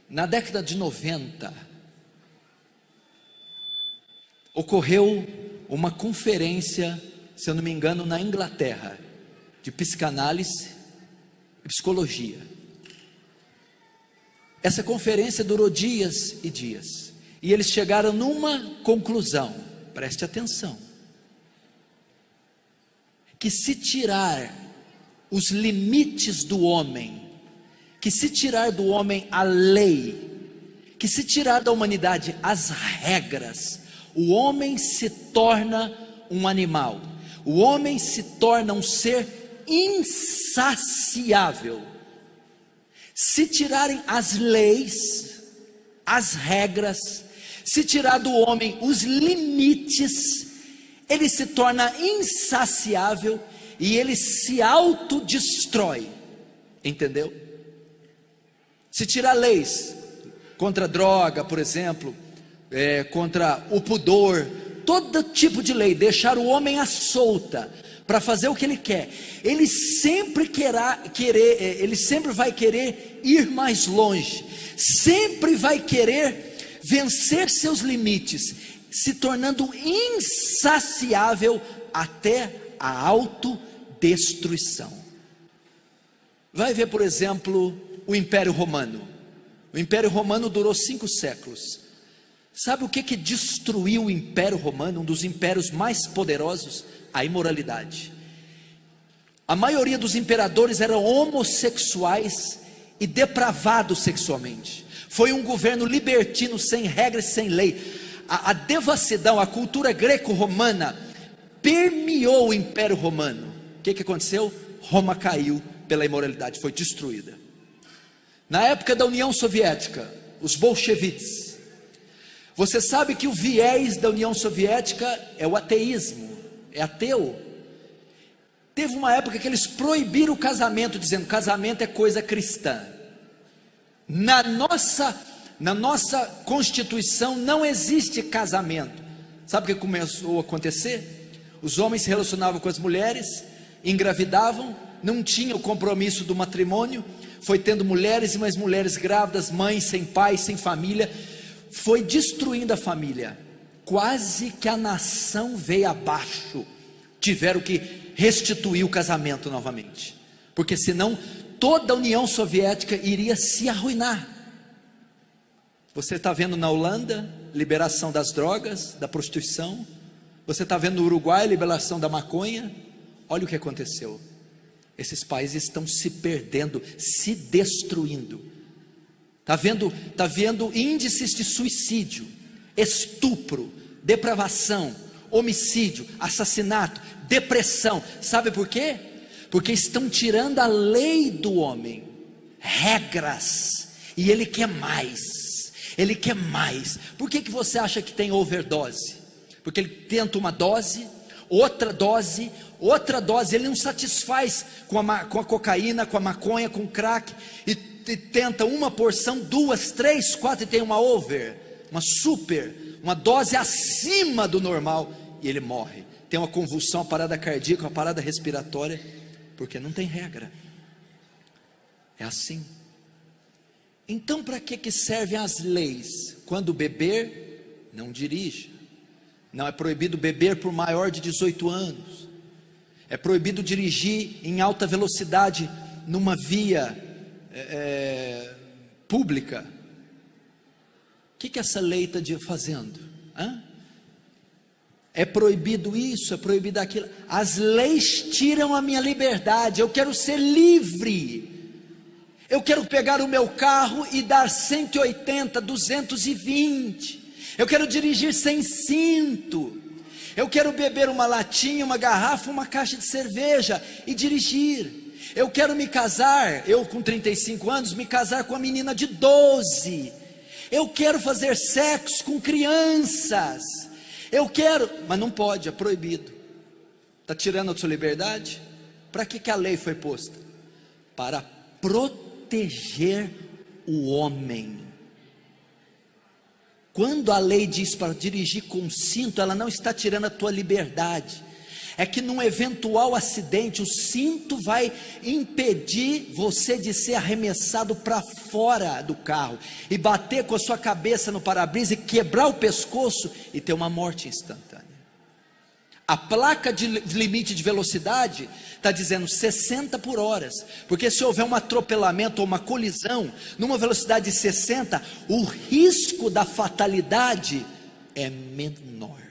Na década de 90, ocorreu uma conferência, se eu não me engano, na Inglaterra, de psicanálise e psicologia. Essa conferência durou dias e dias, e eles chegaram numa conclusão, preste atenção, que se tirar os limites do homem, que se tirar do homem a lei, que se tirar da humanidade as regras, o homem se torna um animal, o homem se torna um ser insaciável. Se tirarem as leis, as regras, se tirar do homem os limites, ele se torna insaciável e ele se autodestrói, entendeu? Se tirar leis contra a droga, por exemplo, contra o pudor, todo tipo de lei, deixar o homem à solta para fazer o que ele quer, ele sempre ele sempre vai querer ir mais longe, sempre vai querer vencer seus limites, se tornando insaciável até a autodestruição. Vai ver, por exemplo, o Império Romano. O Império Romano durou 5 séculos. Sabe o que destruiu o Império Romano, um dos impérios mais poderosos? A imoralidade. A maioria dos imperadores eram homossexuais e depravados sexualmente. Foi um governo libertino, sem regras, sem lei. A devassidão, a cultura greco-romana permeou o Império Romano. O que aconteceu? Roma caiu pela imoralidade, foi destruída. Na época da União Soviética, os bolcheviques, você sabe que o viés da União Soviética é o ateísmo, é ateu. Teve uma época que eles proibiram o casamento, dizendo: casamento é coisa cristã. Na nossa Constituição não existe casamento. Sabe o que começou a acontecer? Os homens se relacionavam com as mulheres, engravidavam, não tinham o compromisso do matrimônio, foi tendo mulheres e mais mulheres grávidas, mães sem pai, sem família, foi destruindo a família, quase que a nação veio abaixo, tiveram que restituir o casamento novamente, porque senão toda a União Soviética iria se arruinar. Você está vendo na Holanda, liberação das drogas, da prostituição, você está vendo no Uruguai, liberação da maconha. Olha o que aconteceu, esses países estão se perdendo, se destruindo. Está vendo índices de suicídio, estupro, depravação, homicídio, assassinato, depressão. Sabe por quê? Porque estão tirando a lei do homem, regras, e ele quer mais, ele quer mais. Por que você acha que tem overdose? Porque ele tenta uma dose, outra dose, ele não satisfaz com a cocaína, com a maconha, com o crack, e tenta uma porção, 2, 3, 4, e tem uma dose acima do normal, e ele morre, tem uma convulsão, uma parada cardíaca, uma parada respiratória, porque não tem regra. É assim. Então para que servem as leis? Quando beber, não dirija. Não é proibido beber por maior de 18 anos. É proibido dirigir em alta velocidade numa via pública. O que essa lei está fazendo? É proibido isso, é proibido aquilo. As leis tiram a minha liberdade. Eu quero ser livre. Eu quero pegar o meu carro e dar 180, 220. Eu quero dirigir sem cinto. Eu quero beber uma latinha, uma garrafa, uma caixa de cerveja e dirigir. Eu quero me casar, eu com 35 anos, me casar com uma menina de 12. Eu quero fazer sexo com crianças. Eu quero, mas não pode, é proibido. Está tirando a sua liberdade? Para que a lei foi posta? Para proteger o homem. Quando a lei diz para dirigir com cinto, ela não está tirando a tua liberdade, é que num eventual acidente, o cinto vai impedir você de ser arremessado para fora do carro, e bater com a sua cabeça no para-brisa, e quebrar o pescoço, e ter uma morte instantânea. A placa de limite de velocidade está dizendo 60 por hora, porque se houver um atropelamento ou uma colisão, numa velocidade de 60, o risco da fatalidade é menor.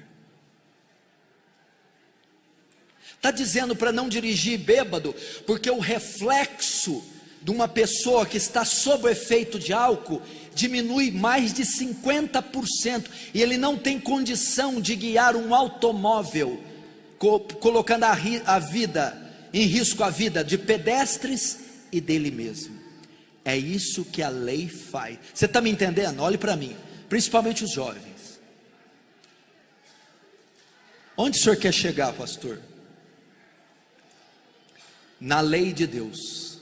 Está dizendo para não dirigir bêbado, porque o reflexo de uma pessoa que está sob o efeito de álcool diminui mais de 50%, e ele não tem condição de guiar um automóvel, colocando a vida em risco, a vida de pedestres e dele mesmo. É isso que a lei faz. Você está me entendendo? Olhe para mim, principalmente os jovens. Onde o senhor quer chegar, pastor? Na lei de Deus.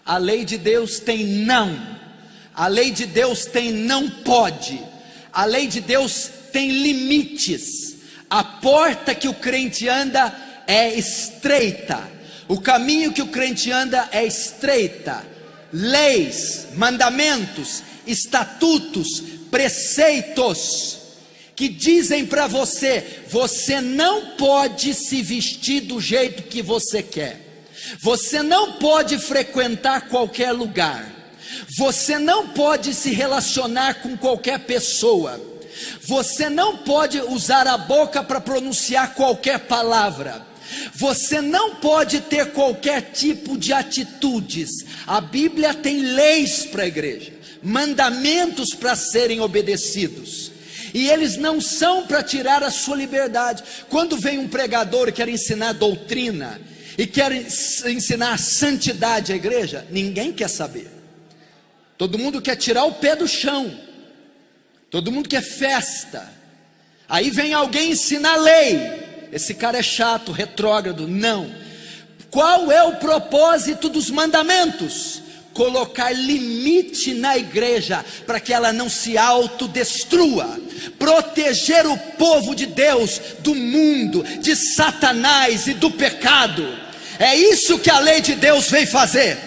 A lei de Deus tem não. A lei de Deus tem não pode. A lei de Deus tem limites. A porta que o crente anda é estreita. O caminho que o crente anda é estreita. Leis, mandamentos, estatutos, preceitos que dizem para você: você não pode se vestir do jeito que você quer. Você não pode frequentar qualquer lugar. Você não pode se relacionar com qualquer pessoa. Você não pode usar a boca para pronunciar qualquer palavra. Você não pode ter qualquer tipo de atitudes. A Bíblia tem leis para a igreja, mandamentos para serem obedecidos, e eles não são para tirar a sua liberdade. Quando vem um pregador e quer ensinar doutrina, e quer ensinar santidade à igreja, ninguém quer saber. Todo mundo quer tirar o pé do chão. Todo mundo quer festa. Aí vem alguém ensinar lei. Esse cara é chato, retrógrado. Não. Qual é o propósito dos mandamentos? Colocar limite na igreja, para que ela não se autodestrua. Proteger o povo de Deus do mundo, de Satanás e do pecado. É isso que a lei de Deus veio fazer.